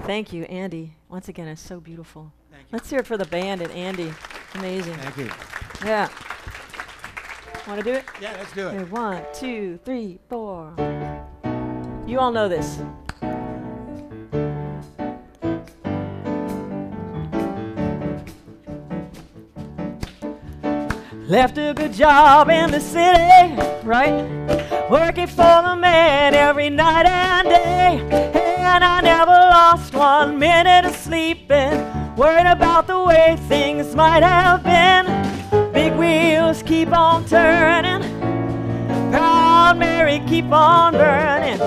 Thank you, Andy. Once again, it's so beautiful. Thank you. Let's hear it for the band and Andy. Amazing. Thank you. Yeah. Want to do it? Yeah, let's do Okay, it. 1, 2, 3, 4. You all know this. Left a good job in the city, right? Working for the man every night and day. And I never lost 1 minute of sleeping, worried about the way things might have been. Big wheels keep on turning, Proud Mary keep on burning.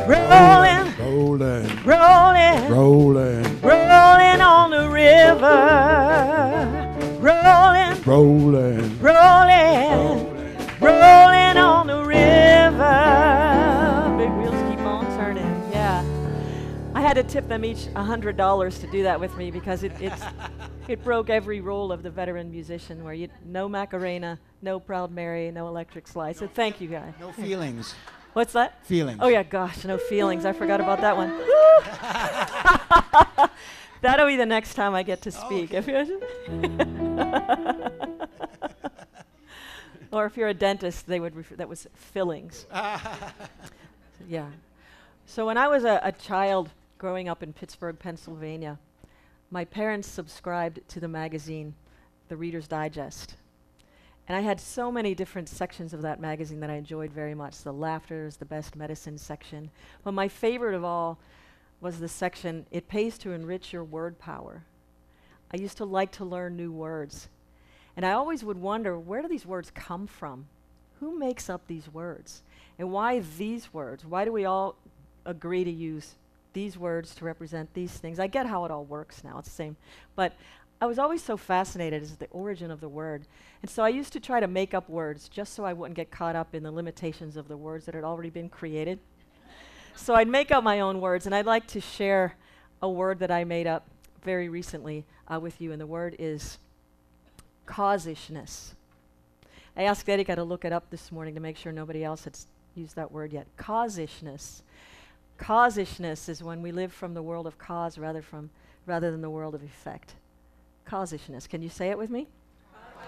Rolling, Rolling, rolling, rolling, rolling on the river. Rolling, rolling, rolling, rolling on the river. Big wheels keep on turning. Yeah. I had to tip them each $100 to do that with me because it broke every rule of the veteran musician where no Macarena, no Proud Mary, no electric slide. So thank you, guys. no feelings. What's that? Feelings. Oh yeah, gosh, no feelings. I forgot about that one. That'll be the next time I get to speak. Okay. Or if you're a dentist, they would that was fillings. Yeah. So when I was a child growing up in Pittsburgh, Pennsylvania, my parents subscribed to the magazine, The Reader's Digest. And I had so many different sections of that magazine that I enjoyed very much. The Laughters, the Best Medicine section. But my favorite of all was the section, It Pays to Enrich Your Word Power. I used to like to learn new words. And I always would wonder, where do these words come from? Who makes up these words? And why these words? Why do we all agree to use these words to represent these things? I get how it all works now, it's the same. But I was always so fascinated as the origin of the word. And so I used to try to make up words just so I wouldn't get caught up in the limitations of the words that had already been created. So I'd make up my own words, and I'd like to share a word that I made up very recently with you, and the word is caus-isness. I asked Erika to look it up this morning to make sure nobody else had used that word yet. Caus-isness. Caus-isness is when we live from the world of cause rather than the world of effect. Caus-isness. Can you say it with me?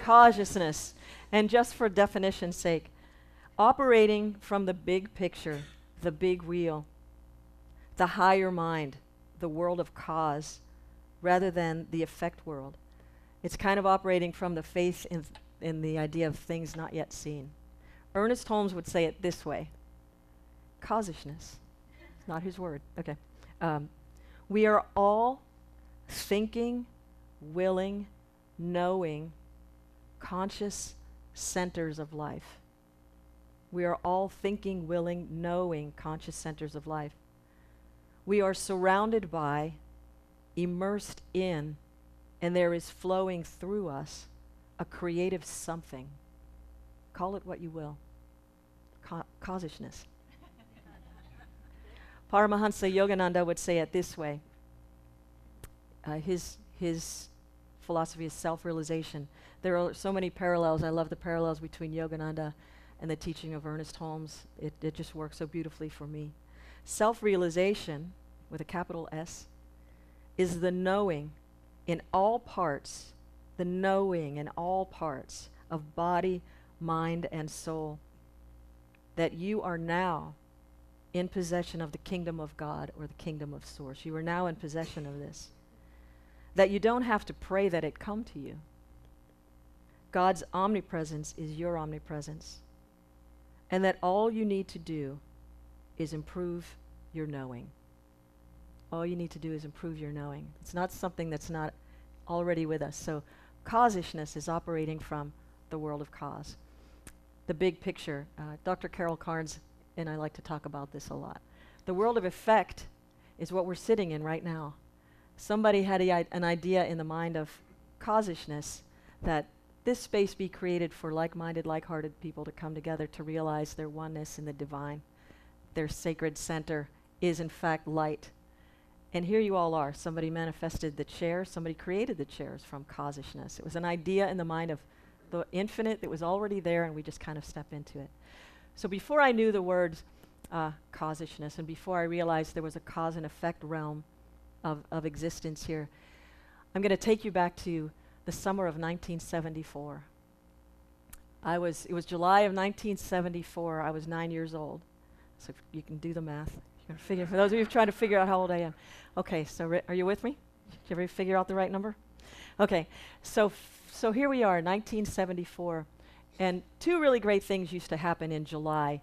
Caus-isness. And just for definition's sake, operating from the big picture, the big wheel, the higher mind, the world of cause, rather than the effect world. It's kind of operating from the faith in the idea of things not yet seen. Ernest Holmes would say it this way. Caus-isness. It's not his word. Okay. We are all thinking, willing, knowing, conscious centers of life. We are all thinking, willing, knowing, conscious centers of life. We are surrounded by, immersed in, and there is flowing through us a creative something. Call it what you will. Caus-isness. Paramahansa Yogananda would say it this way. His philosophy is self-realization. There are so many parallels. I love the parallels between Yogananda and the teaching of Ernest Holmes. It just works so beautifully for me. Self-realization, with a capital S, is the knowing in all parts, the knowing in all parts of body, mind, and soul, that you are now in possession of the kingdom of God or the kingdom of Source. You are now in possession of this. That you don't have to pray that it come to you. God's omnipresence is your omnipresence. And that all you need to do is improve your knowing. All you need to do is improve your knowing. It's not something that's not already with us. So caus-isness is operating from the world of cause. The big picture. Dr. Carol Carnes and I like to talk about this a lot. The world of effect is what we're sitting in right now. Somebody had an idea in the mind of caus-isness, that this space be created for like-minded, like-hearted people to come together to realize their oneness in the divine. Their sacred center is in fact light. And here you all are. Somebody manifested the chair. Somebody created the chairs from caus-isness. It was an idea in the mind of the infinite that was already there, and we just kind of step into it. So before I knew the word caus-isness, and before I realized there was a cause and effect realm of existence here. I'm going to take you back to the summer of 1974. It was July of 1974. I was 9 years old. So you can do the math. You can figure, for those of you trying to figure out how old I am. Okay, so are you with me? Did you ever figure out the right number? Okay, so here we are, 1974. And two really great things used to happen in July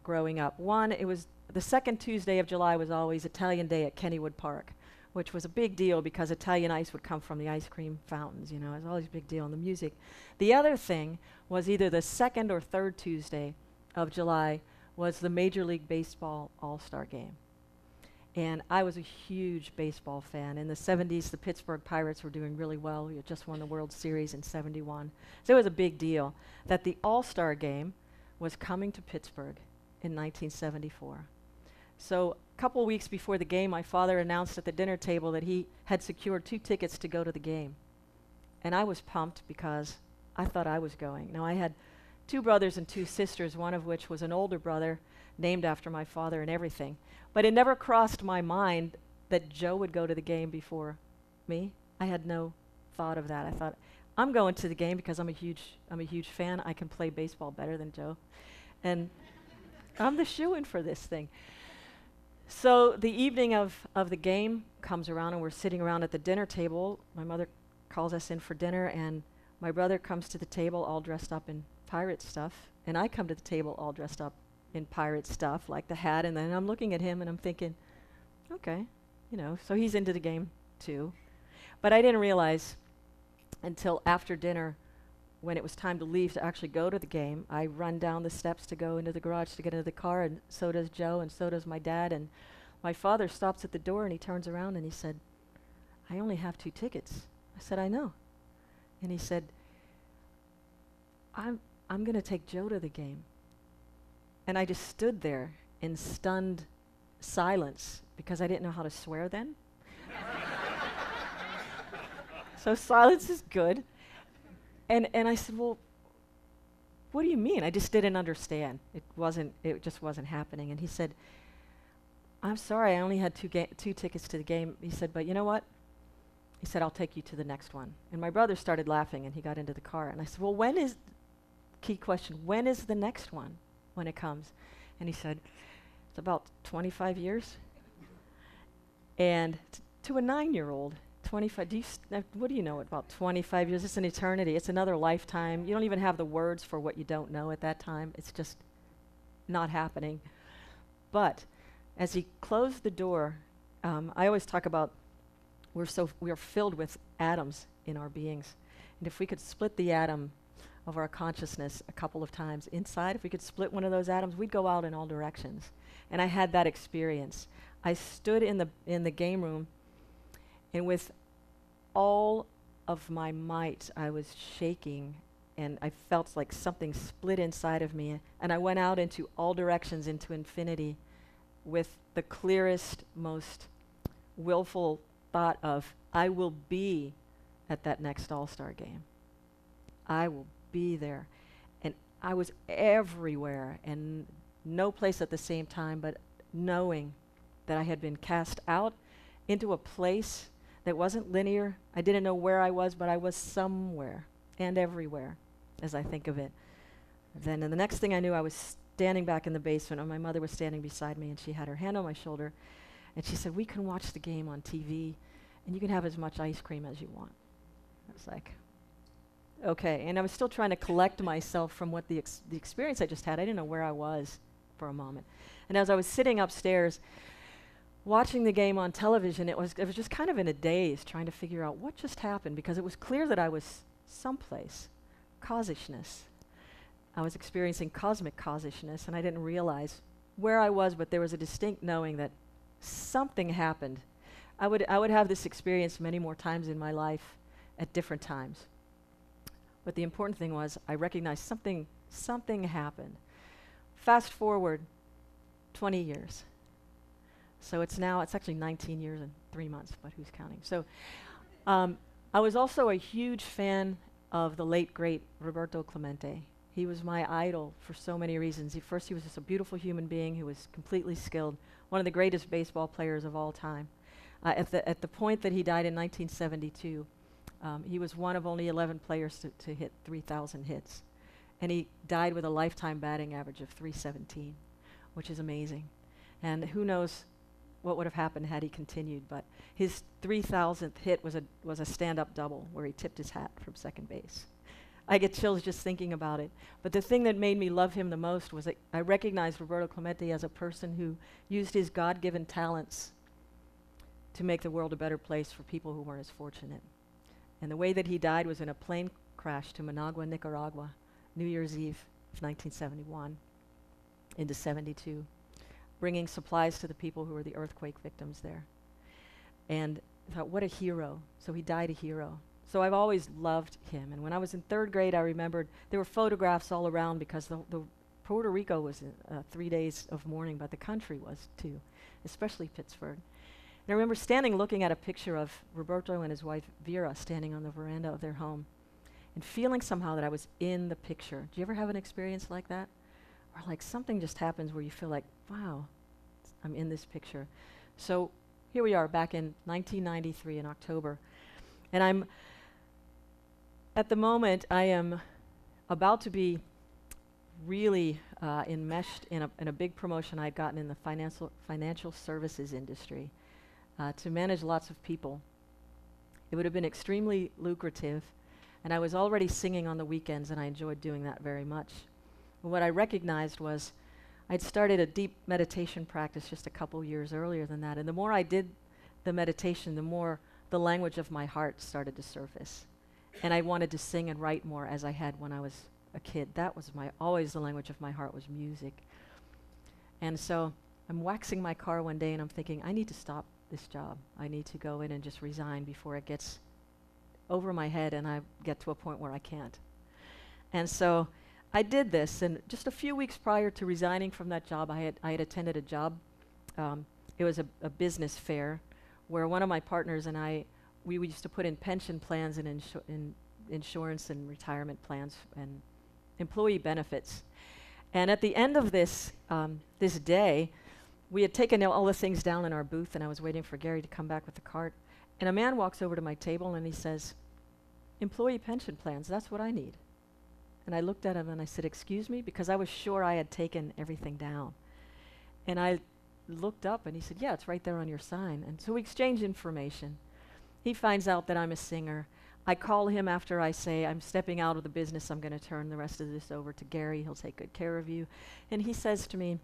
growing up. One, it was the second Tuesday of July was always Italian Day at Kennywood Park, which was a big deal because Italian ice would come from the ice cream fountains, you know, it was always a big deal in the music. The other thing was either the second or third Tuesday of July was the Major League Baseball All-Star Game. And I was a huge baseball fan. In the 70s, the Pittsburgh Pirates were doing really well. We had just won the World Series in '71. So it was a big deal that the All-Star Game was coming to Pittsburgh in 1974. So a couple weeks before the game, my father announced at the dinner table that he had secured 2 tickets to go to the game. And I was pumped because I thought I was going. Now, I had 2 brothers and 2 sisters, one of which was an older brother named after my father and everything. But it never crossed my mind that Joe would go to the game before me. I had no thought of that. I thought, I'm going to the game because I'm a huge fan. I can play baseball better than Joe. And I'm the shoo-in for this thing. So the evening of the game comes around and we're sitting around at the dinner table. My mother calls us in for dinner and my brother comes to the table all dressed up in pirate stuff. And I come to the table all dressed up in pirate stuff, like the hat, and then I'm looking at him and I'm thinking, okay, you know, so he's into the game too. But I didn't realize until after dinner when it was time to leave to actually go to the game. I run down the steps to go into the garage to get into the car, and so does Joe, and so does my dad, and my father stops at the door and he turns around and he said, I only have 2 tickets. I said, I know. And he said, I'm going to take Joe to the game. And I just stood there in stunned silence because I didn't know how to swear then. So silence is good. And I said, well, what do you mean? I just didn't understand. It just wasn't happening. And he said, I'm sorry, I only had 2 tickets to the game. He said, but you know what? He said, I'll take you to the next one. And my brother started laughing and he got into the car. And I said, well, key question, when is the next one when it comes? And he said, it's about 25 years. And to a 9-year-old, 25, what do you know about 25 years? It's an eternity. It's another lifetime. You don't even have the words for what you don't know at that time. It's just not happening. But as he closed the door, I always talk about we are filled with atoms in our beings. And if we could split the atom of our consciousness a couple of times inside, if we could split one of those atoms, we'd go out in all directions. And I had that experience. I stood in the game room, and with all of my might, I was shaking, and I felt like something split inside of me, and I went out into all directions, into infinity, with the clearest, most willful thought of, I will be at that next All-Star game. I will be there. And I was everywhere, and no place at the same time, but knowing that I had been cast out into a place that wasn't linear. I didn't know where I was, but I was somewhere and everywhere, as I think of it. Then, and the next thing I knew, I was standing back in the basement, and my mother was standing beside me, and she had her hand on my shoulder, and she said, we can watch the game on TV, and you can have as much ice cream as you want. I was like, okay. And I was still trying to collect myself from what the experience I just had. I didn't know where I was for a moment. And as I was sitting upstairs watching the game on television, it was just kind of in a daze, trying to figure out what just happened, because it was clear that I was someplace. Caus-isness. I was experiencing cosmic caus-isness, and I didn't realize where I was, but there was a distinct knowing that something happened. I would have this experience many more times in my life at different times. But the important thing was I recognized something happened. Fast forward 20 years. So it's actually 19 years and 3 months, but who's counting? So I was also a huge fan of the late, great Roberto Clemente. He was my idol for so many reasons. He was just a beautiful human being who was completely skilled, one of the greatest baseball players of all time. At the point that he died in 1972, he was one of only 11 players to hit 3,000 hits. And he died with a lifetime batting average of .317, which is amazing. And who knows what would have happened had he continued, but his 3,000th hit was a stand-up double where he tipped his hat from second base. I get chills just thinking about it. But the thing that made me love him the most was that I recognized Roberto Clemente as a person who used his God-given talents to make the world a better place for people who weren't as fortunate. And the way that he died was in a plane crash to Managua, Nicaragua, New Year's Eve of 1971 into 72, bringing supplies to the people who were the earthquake victims there. And I thought, what a hero. So he died a hero. So I've always loved him. And when I was in third grade, I remembered there were photographs all around because the Puerto Rico was 3 days of mourning, but the country was too, especially Pittsburgh. And I remember standing looking at a picture of Roberto and his wife Vera standing on the veranda of their home and feeling somehow that I was in the picture. Do you ever have an experience like that? Or like something just happens where you feel like, wow, I'm in this picture. So here we are back in 1993 in October. And at the moment, I am about to be really enmeshed in a big promotion I had gotten in the financial services industry to manage lots of people. It would have been extremely lucrative, and I was already singing on the weekends, and I enjoyed doing that very much. And what I recognized was I'd started a deep meditation practice just a couple years earlier than that, and the more I did the meditation, the more the language of my heart started to surface. And I wanted to sing and write more as I had when I was a kid. That was always the language of my heart was music. And so I'm waxing my car one day and I'm thinking, I need to stop this job. I need to go in and just resign before it gets over my head and I get to a point where I can't. And so I did this, and just a few weeks prior to resigning from that job, I had attended a job. It was a business fair where one of my partners and I, we used to put in pension plans and insurance and retirement plans and employee benefits. And at the end of this day, we had taken all the things down in our booth, and I was waiting for Gary to come back with the cart. And a man walks over to my table and he says, "Employee pension plans, that's what I need." And I looked at him and I said, "Excuse me?" Because I was sure I had taken everything down. And I looked up and he said, "Yeah, it's right there on your sign." And so we exchanged information. He finds out that I'm a singer. I call him after I say, "I'm stepping out of the business. I'm going to turn the rest of this over to Gary. He'll take good care of you." And he says to me,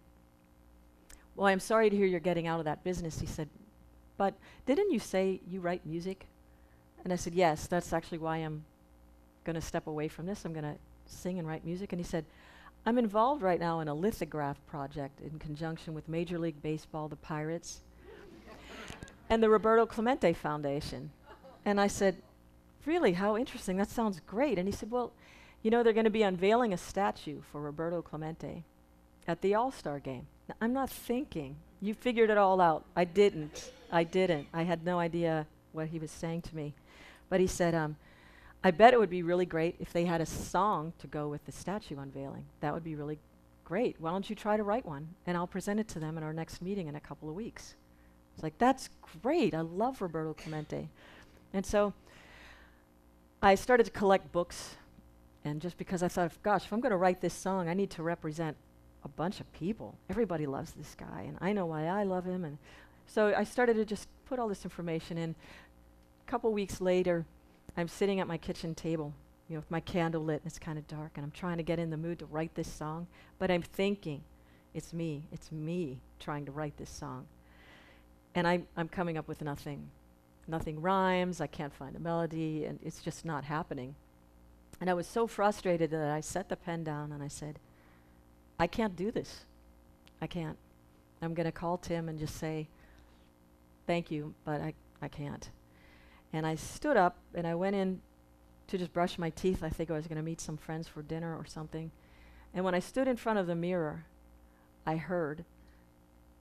"Well, I'm sorry to hear you're getting out of that business." He said, "But didn't you say you write music?" And I said, "Yes, that's actually why I'm going to step away from this. I'm going to sing and write music." And he said, "I'm involved right now in a lithograph project in conjunction with Major League Baseball, the Pirates, and the Roberto Clemente Foundation." And I said, "Really, how interesting. That sounds great." And he said, "Well, you know, they're going to be unveiling a statue for Roberto Clemente at the All-Star game." Now, I'm not thinking, you figured it all out. I didn't. I had no idea what he was saying to me. But he said, "I bet it would be really great if they had a song to go with the statue unveiling. That would be really great. Why don't you try to write one? And I'll present it to them in our next meeting in a couple of weeks." It's like, that's great. I love Roberto Clemente. And so I started to collect books. And just because I thought, gosh, if I'm going to write this song, I need to represent a bunch of people. Everybody loves this guy, and I know why I love him. And so I started to just put all this information in. A couple weeks later, I'm sitting at my kitchen table, you know, with my candle lit, and it's kind of dark, and I'm trying to get in the mood to write this song, but I'm thinking, it's me trying to write this song. And I'm coming up with nothing. Nothing rhymes, I can't find a melody, and it's just not happening. And I was so frustrated that I set the pen down and I said, "I can't do this. I can't. I'm going to call Tim and just say, thank you, but I can't." And I stood up and I went in to just brush my teeth. I think I was going to meet some friends for dinner or something. And when I stood in front of the mirror, I heard,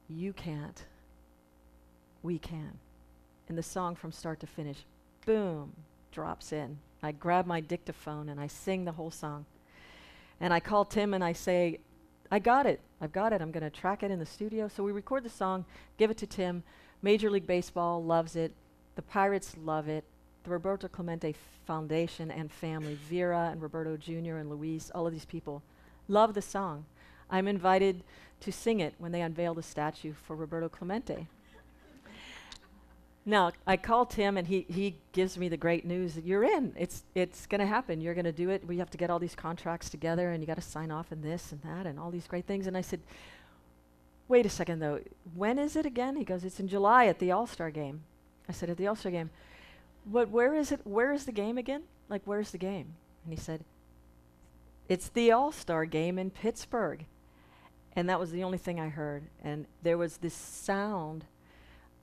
"You can't. We can." And the song from start to finish, boom, drops in. I grab my dictaphone and I sing the whole song. And I call Tim and I say, "I got it. I've got it. I'm going to track it in the studio." So we record the song, give it to Tim. Major League Baseball loves it. The Pirates love it. The Roberto Clemente Foundation and family, Vera and Roberto Jr. and Luis, all of these people love the song. I'm invited to sing it when they unveil the statue for Roberto Clemente. Now, I call Tim and he gives me the great news that you're in. It's going to happen. You're going to do it. We have to get all these contracts together and you got to sign off and this and that and all these great things. And I said, wait a second though, when is it again? He goes, it's in July at the All-Star game. I said, at the All-Star game. But where is it? Where is the game again? Like, where's the game? And he said, it's the All-Star game in Pittsburgh. And that was the only thing I heard. And there was this sound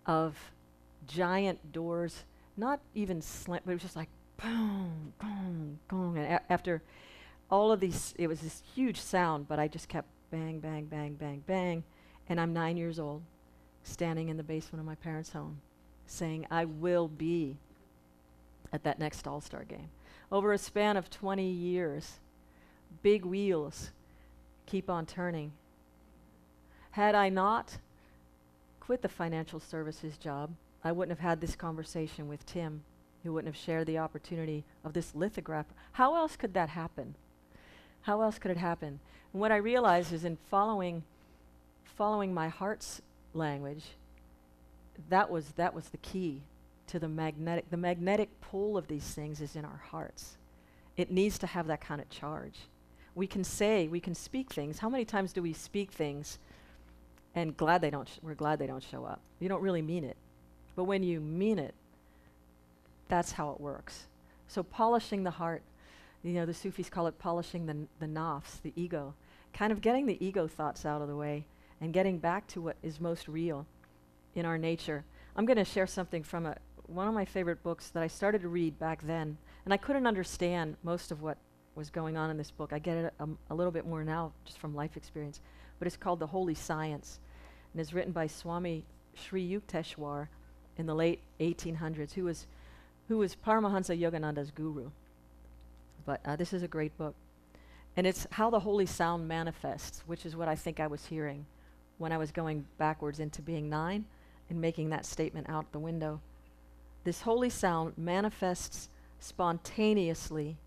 of giant doors, not even slant, but it was just like boom, boom, boom. And after all of these, it was this huge sound, but I just kept bang, bang, bang, bang, bang. And I'm 9 years old, standing in the basement of my parents' home, saying, I will be at that next All-Star game. Over a span of 20 years, big wheels keep on turning. Had I not quit the financial services job, I wouldn't have had this conversation with Tim, who wouldn't have shared the opportunity of this lithograph. How else could that happen? How else could it happen? And what I realized is in following my heart's language, that was the key to the magnetic pull of these things is in our hearts. It needs to have that kind of charge. We can speak things. How many times do we speak things and we're glad they don't show up? You don't really mean it. But when you mean it, that's how it works. So polishing the heart, the Sufis call it polishing the nafs, the ego, kind of getting the ego thoughts out of the way and getting back to what is most real in our nature. I'm going to share something from one of my favorite books that I started to read back then, and I couldn't understand most of what was going on in this book. I get it a little bit more now just from life experience, but it's called The Holy Science, and it's written by Swami Sri Yukteswar in the late 1800s, who was Paramahansa Yogananda's guru. But this is a great book. And it's how the holy sound manifests, which is what I think I was hearing when I was going backwards into being 9 and making that statement out the window. This holy sound manifests spontaneously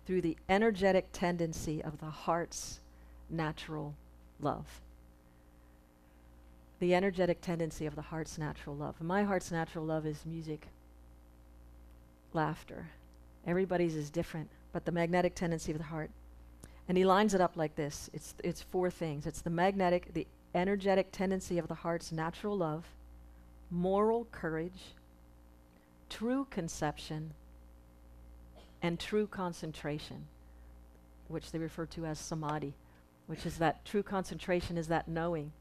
through the energetic tendency of the heart's natural love. The energetic tendency of the heart's natural love. And my heart's natural love is music, laughter. Everybody's is different, but the magnetic tendency of the heart. And he lines it up like this. It's 4 things. It's the energetic tendency of the heart's natural love, moral courage, true conception, and true concentration, which they refer to as samadhi, which is that true concentration is that knowing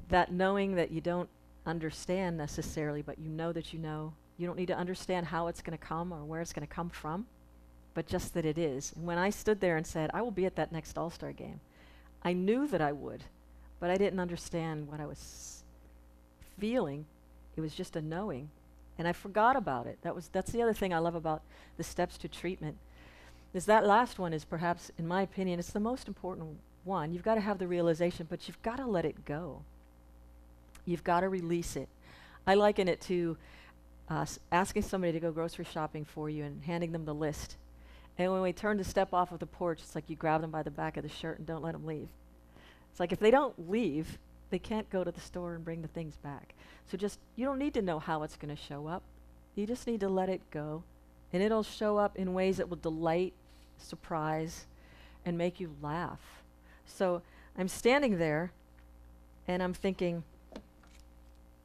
that you don't understand necessarily, but you know that you know. You don't need to understand how it's going to come or where it's going to come from, but just that it is. And when I stood there and said, I will be at that next All-Star game, I knew that I would, but I didn't understand what I was feeling. It was just a knowing. And I forgot about it. That's the other thing I love about the steps to treatment, is that last one is perhaps, in my opinion, it's the most important one. You've got to have the realization, but you've got to let it go. You've got to release it. I liken it to asking somebody to go grocery shopping for you and handing them the list. And when we turn to step off of the porch, it's like you grab them by the back of the shirt and don't let them leave. It's like if they don't leave, they can't go to the store and bring the things back. So you don't need to know how it's going to show up. You just need to let it go. And it'll show up in ways that will delight, surprise, and make you laugh. So I'm standing there, and I'm thinking,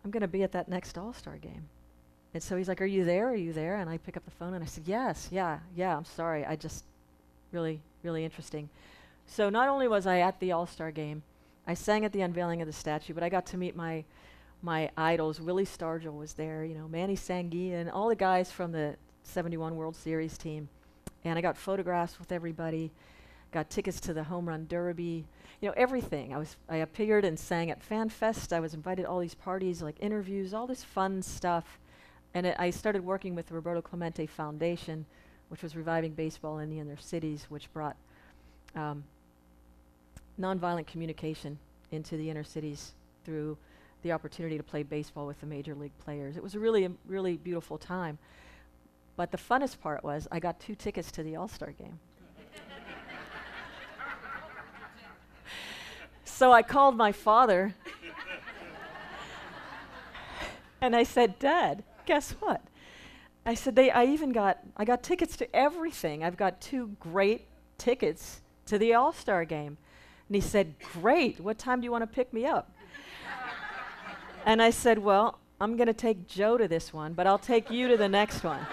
I'm going to be at that next All-Star game. And so he's like, are you there? Are you there? And I pick up the phone, and I said, yes, yeah, I'm sorry. I just, really, really interesting. So not only was I at the All-Star game, I sang at the unveiling of the statue, but I got to meet my idols. Willie Stargell was there, Manny Sanguia, and all the guys from the 71 World Series team. And I got photographs with everybody, got tickets to the Home Run Derby, everything. I appeared and sang at Fan Fest. I was invited to all these parties, like interviews, all this fun stuff. And I started working with the Roberto Clemente Foundation, which was reviving baseball in the inner cities, which brought nonviolent communication into the inner cities through the opportunity to play baseball with the major league players. It was a really, really beautiful time. But the funnest part was I got 2 tickets to the All-Star game. So I called my father and I said, Dad, guess what? I said, I got tickets to everything. I've got 2 great tickets to the All-Star game. And he said, great, what time do you want to pick me up? And I said, well, I'm going to take Joe to this one, but I'll take you to the next one.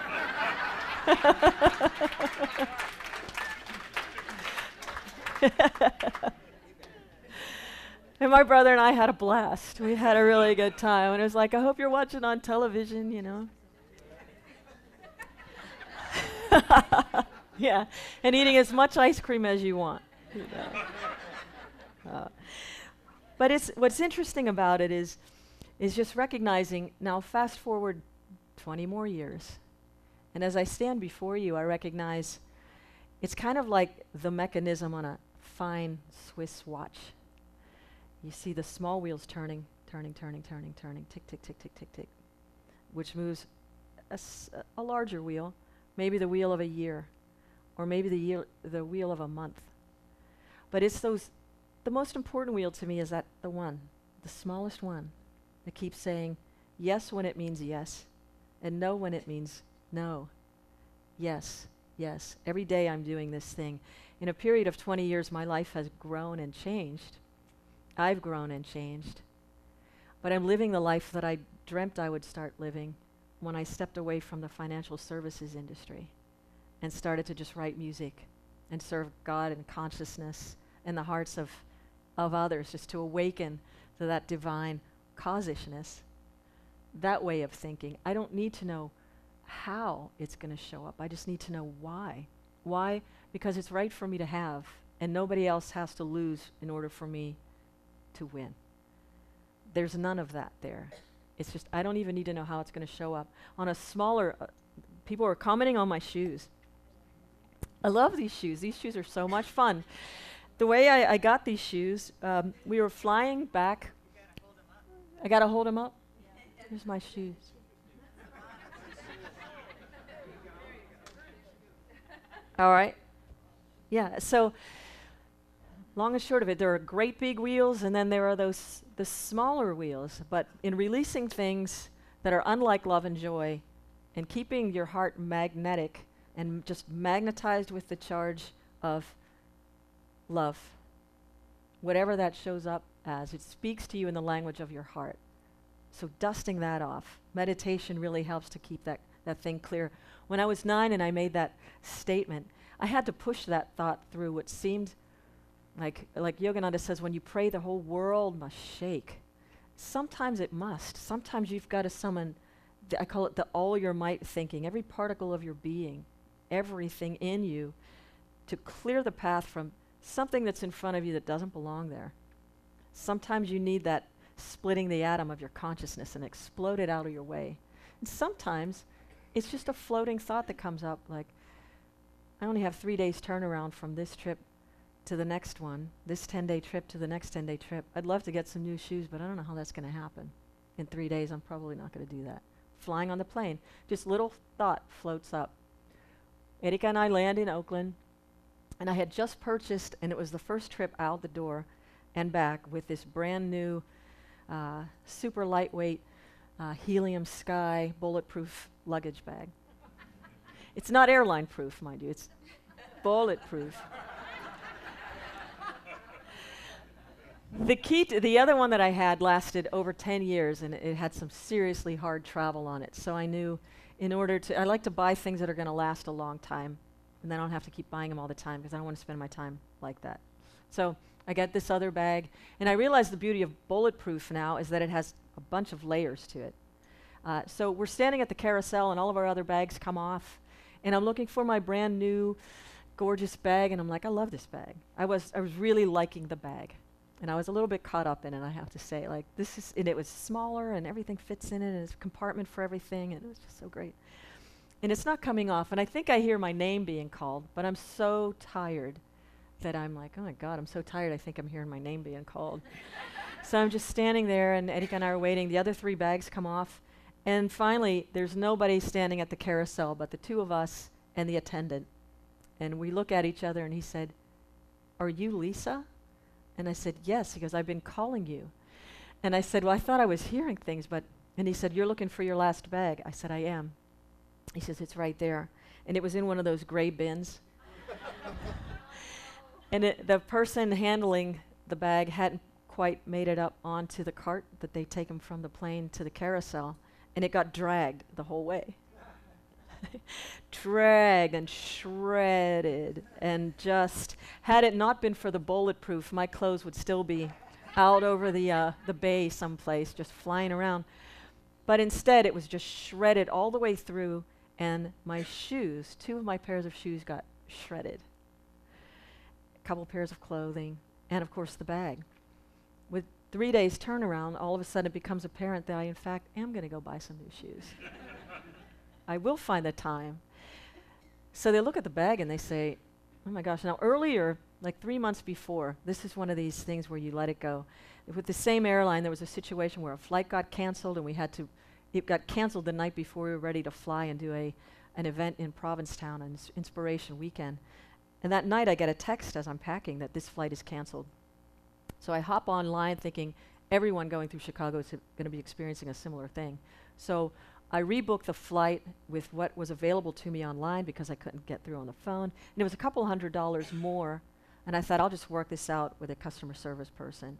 And my brother and I had a blast. We had a really good time. And it was like, I hope you're watching on television, you know. Yeah, and eating as much ice cream as you want. You know. But what's interesting about it is just recognizing, now fast forward 20 more years, and as I stand before you, I recognize it's kind of like the mechanism on a fine Swiss watch. You see the small wheels turning, tick, tick, tick, tick, tick, tick, which moves a larger wheel, maybe the wheel of a year, or maybe the wheel of a month. But it's the most important wheel to me is the smallest one, that keeps saying yes when it means yes, and no when it means no. Yes, yes. Every day I'm doing this thing. In a period of 20 years, my life has grown and changed. I've grown and changed. But I'm living the life that I dreamt I would start living when I stepped away from the financial services industry and started to just write music and serve God and consciousness in the hearts of others, just to awaken to that divine caus-isness, that way of thinking. I don't need to know how it's going to show up. I just need to know why. Why? Because it's right for me to have, and nobody else has to lose in order for me to win. There's none of that there. It's just, I don't even need to know how it's going to show up. On a smaller, people are commenting on my shoes. I love these shoes. These shoes are so much fun. The way I got these shoes, we were flying back. I got to hold them up? Here's my shoes. All right. Yeah, so long and short of it, there are great big wheels, and then there are the smaller wheels. But in releasing things that are unlike love and joy, and keeping your heart magnetic and just magnetized with the charge of love, whatever that shows up as, it speaks to you in the language of your heart. So dusting that off, meditation really helps to keep that thing clear. When I was 9 and I made that statement, I had to push that thought through what seemed like Yogananda says, when you pray, the whole world must shake. Sometimes it must. Sometimes you've got to summon, I call it the all your might thinking, every particle of your being, everything in you, to clear the path from something that's in front of you that doesn't belong there. Sometimes you need that splitting the atom of your consciousness and explode it out of your way. And sometimes it's just a floating thought that comes up, like, I only have 3 days turnaround from this trip to the next one, this 10-day trip to the next 10-day trip. I'd love to get some new shoes, but I don't know how that's going to happen. In 3 days, I'm probably not going to do that. Flying on the plane, just little thought floats up. Erika and I land in Oakland, and I had just purchased, and it was the first trip out the door and back with this brand new, super lightweight, helium sky, bulletproof luggage bag. It's not airline proof, mind you, it's bulletproof. The other one that I had lasted over 10 years, and it had some seriously hard travel on it. So I knew I like to buy things that are going to last a long time, and then I don't have to keep buying them all the time because I don't want to spend my time like that. So I got this other bag, and I realized the beauty of bulletproof now is that it has a bunch of layers to it. So we're standing at the carousel, and all of our other bags come off, and I'm looking for my brand new, gorgeous bag, and I'm like, I love this bag. I was really liking the bag. And I was a little bit caught up in it, I have to say. Like, and it was smaller, and everything fits in it, and it's a compartment for everything, and it was just so great. And it's not coming off, and I think I hear my name being called, but I'm so tired that I'm like, oh my God, I'm so tired, I think I'm hearing my name being called. So I'm just standing there, and Erika and I are waiting. The other 3 bags come off. And finally, there's nobody standing at the carousel but the 2 of us and the attendant. And we look at each other, and he said, "Are you Lisa?" And I said, "Yes." He goes, "I've been calling you." And I said, "Well, I thought I was hearing things, but..." And he said, "You're looking for your last bag." I said, "I am." He says, "It's right there." And it was in one of those gray bins. And the person handling the bag hadn't quite made it up onto the cart that they take them from the plane to the carousel, and it got dragged the whole way. Dragged and shredded, and just, had it not been for the bulletproof, my clothes would still be out over the bay someplace, just flying around. But instead, it was just shredded all the way through, and my shoes, 2 of my pairs of shoes got shredded. A couple pairs of clothing, and of course the bag. With 3 days turnaround, all of a sudden it becomes apparent that I, in fact, am going to go buy some new shoes. I will find the time. So they look at the bag and they say, "Oh my gosh." Now earlier, like 3 months before, this is one of these things where you let it go. With the same airline, there was a situation where a flight got canceled, and it got canceled the night before we were ready to fly and do an event in Provincetown, an inspiration weekend. And that night I get a text as I'm packing that this flight is canceled. So I hop online thinking everyone going through Chicago is going to be experiencing a similar thing. So I rebooked the flight with what was available to me online because I couldn't get through on the phone. And it was a couple $100 more. And I thought, I'll just work this out with a customer service person.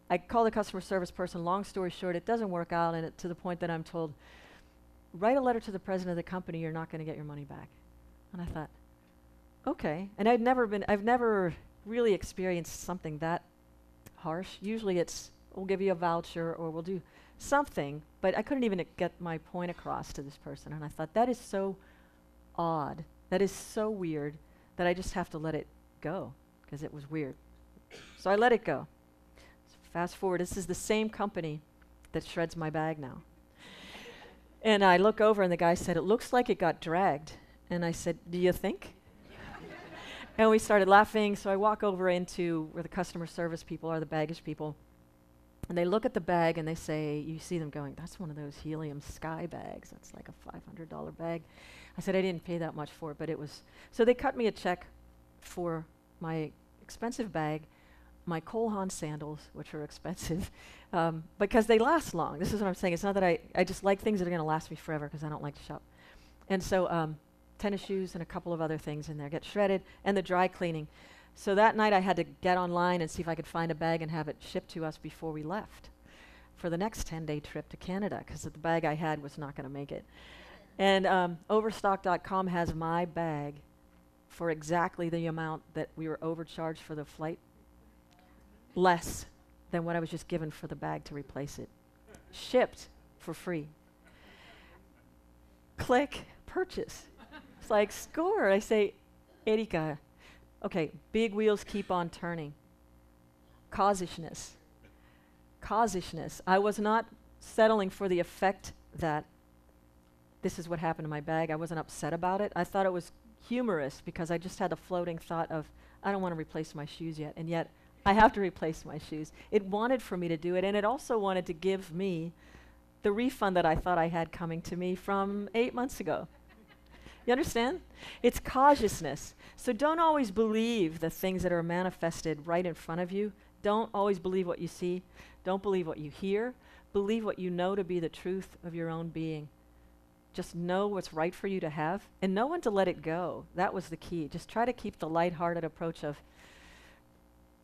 I call the customer service person. Long story short, it doesn't work out, and to the point that I'm told, "Write a letter to the president of the company, you're not going to get your money back." And I thought, okay. And I've never really experienced something that harsh. Usually it's, we'll give you a voucher or we'll do something, but I couldn't even get my point across to this person. And I thought, that is so odd. That is so weird that I just have to let it go, because it was weird. So I let it go. So fast forward, this is the same company that shreds my bag now. And I look over and the guy said, "It looks like it got dragged." And I said, "Do you think?" And we started laughing. So I walk over into where the customer service people are, the baggage people. And they look at the bag and they say, you see them going, "That's one of those helium sky bags. That's like a $500 bag." I said, "I didn't pay that much for it, but it was..." So they cut me a check for my expensive bag, my Cole Haan sandals, which are expensive, because they last long. This is what I'm saying. It's not that I just like things that are going to last me forever, because I don't like to shop. And so tennis shoes and a couple of other things in there get shredded, and the dry cleaning. So that night I had to get online and see if I could find a bag and have it shipped to us before we left for the next 10-day trip to Canada, because the bag I had was not going to make it. And Overstock.com has my bag for exactly the amount that we were overcharged for the flight, less than what I was just given for the bag to replace it. Shipped for free. Click, purchase. It's like, score. I say, "Erika, okay, big wheels keep on turning. Caus-isness. Caus-isness. I was not settling for the effect that this is what happened to my bag. I wasn't upset about it. I thought it was humorous because I just had a floating thought of, I don't want to replace my shoes yet, and yet I have to replace my shoes. It wanted for me to do it, and it also wanted to give me the refund that I thought I had coming to me from 8 months ago. You understand? It's cautiousness. So don't always believe the things that are manifested right in front of you. Don't always believe what you see. Don't believe what you hear. Believe what you know to be the truth of your own being. Just know what's right for you to have, and know when to let it go. That was the key. Just try to keep the lighthearted approach of,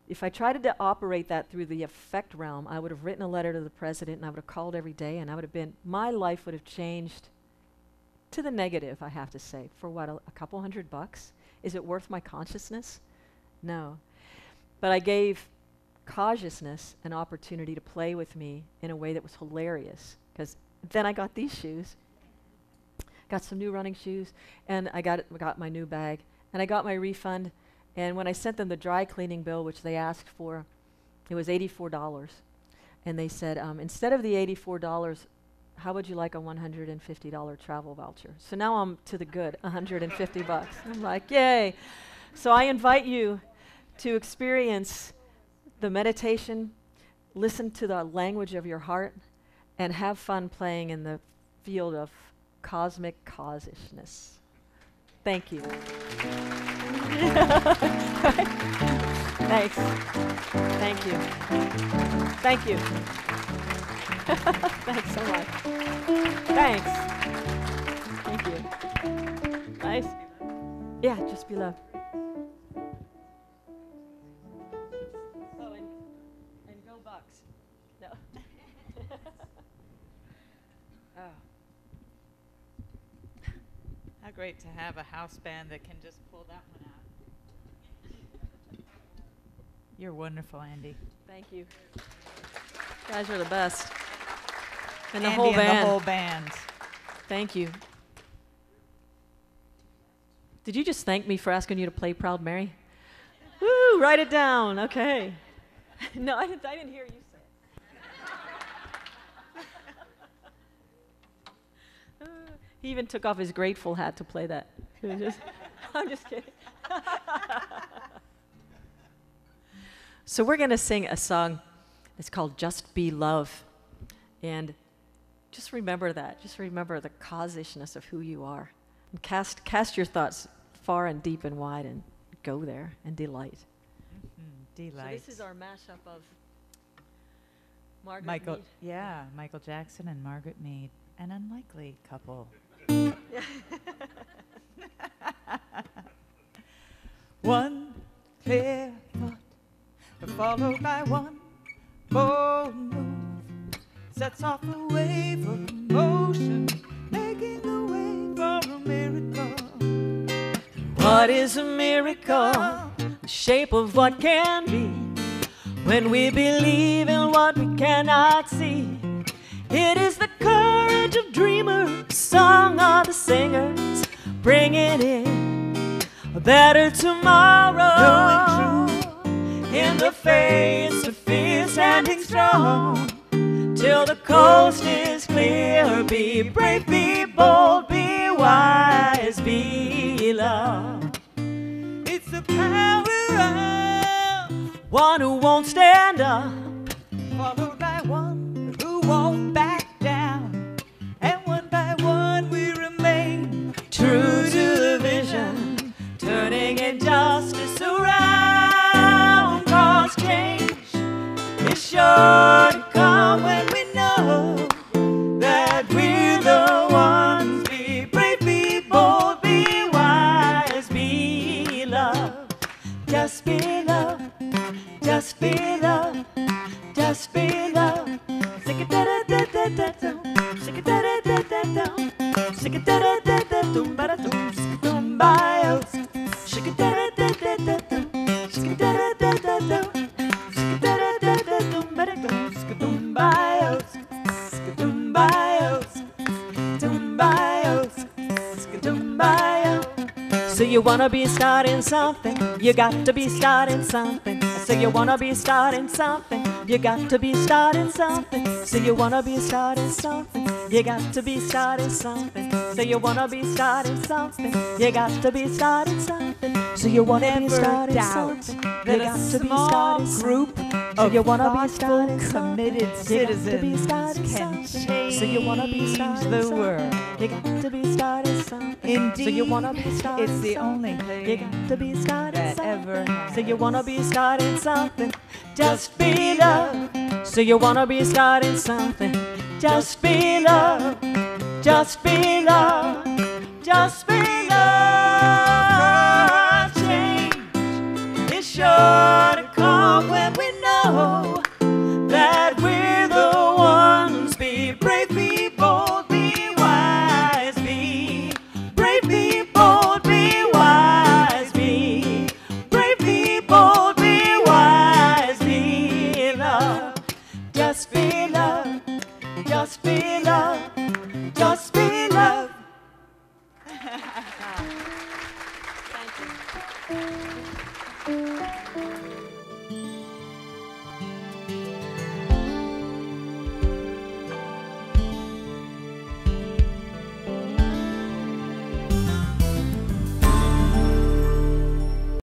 if I tried to operate that through the effect realm, I would have written a letter to the president, and I would have called every day, and I would have been, my life would have changed to the negative, I have to say. For what, a couple $100? Is it worth my consciousness? No. But I gave cautiousness an opportunity to play with me in a way that was hilarious, because then I got these shoes, got some new running shoes, and I got my new bag, and I got my refund. And when I sent them the dry cleaning bill, which they asked for, it was $84. And they said, instead of the $84, how would you like a $150 travel voucher? So now I'm to the good, $150. I'm like, yay. So I invite you to experience the meditation, listen to the language of your heart, and have fun playing in the field of cosmic caus-isness. Thank you. Thanks. Thank you. Thank you. Thanks so much. Thanks. Thank you. Nice. Yeah, just be loved. Oh, and go Bucks. No. Oh. How great to have a house band that can just pull that one out. You're wonderful, Andy. Thank you. You guys are the best. And the Andy whole band. And the whole band. Thank you. Did you just thank me for asking you to play Proud Mary? Woo, write it down. Okay. No, I didn't hear you say it. He even took off his grateful hat to play that. I'm just kidding. So we're going to sing a song. It's called Just Be Love. And just remember that. Just remember the caus-isness of who you are. And cast your thoughts far and deep and wide and go there and delight. Delight. So this is our mashup of Margaret Michael, Mead. yeah, Michael Jackson and Margaret Mead, an unlikely couple. One clear thought, followed by one bold move, sets off a wave of emotion, making the way for a miracle. What is a miracle? The shape of what can be. When we believe in what we cannot see. It is the courage of dreamers, song of the singers, bringing in a better tomorrow. Going true in the face of fear, standing strong till the coast is clear. Be brave, be bold, be wise, be loved. It's the power of one who won't stand up, followed by one who won't back down, and one by one we remain true to the vision, turning injustice around. 'Cause change is sure to come when we know that we're the ones. Be brave, be bold, be wise, be loved. Just be loved, just be loved, just be loved. Sick it da da da da da dum, sick it da da da da dum, sick it da da da da dum ba da dum, sick it dum bio, sick it da da da da da dum, sick it da da da da dum, sick it da da da da dum ba da dum, sick it dum bio, sick it dum bio, dum bio, sick it dum bio. So you wanna be starting something, you got to be starting something. So you wanna be starting something, you got to be starting something. So you wanna be starting something, you got to be starting something. So you wanna be starting something, you got to be starting something. So you wanna be starting something, you got to be starting group So of you wanna be thoughtful, starting committed something, you got to be citizens starting can something. So you wanna be change starting the something, world. you got to be starting something. Indeed, So you wanna be starting it's the something, only you thing got to be starting that something. ever has. So you wanna be starting something, just be loved. So you wanna be starting something, just be loved, just be loved, just be loved. Change is sure to come when we know that we're the ones. Be brave, be bold, be wise, be brave, be bold, be wise, be brave, be bold, be wise, be loved. Just be loved, just be loved, just be loved. Thank you.